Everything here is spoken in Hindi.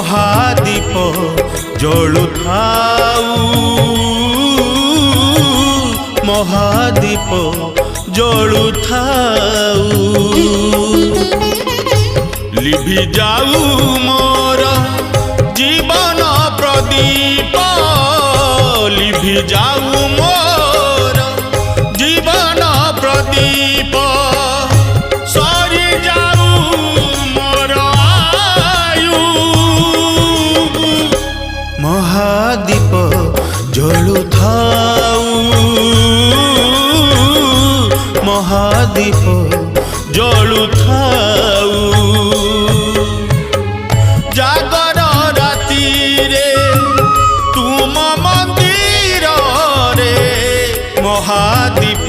महादीप जलुथाऊ महादीप जलुथाऊ लिभि जाऊ मोर जीवन प्रदीप लिभि जाऊ मोर जीवन प्रदीप सरी जाऊ मोर आयु महादीप जलुथाऊ महादीप जलुथाऊ जागर राती रे तुम मंदिर रे महादीप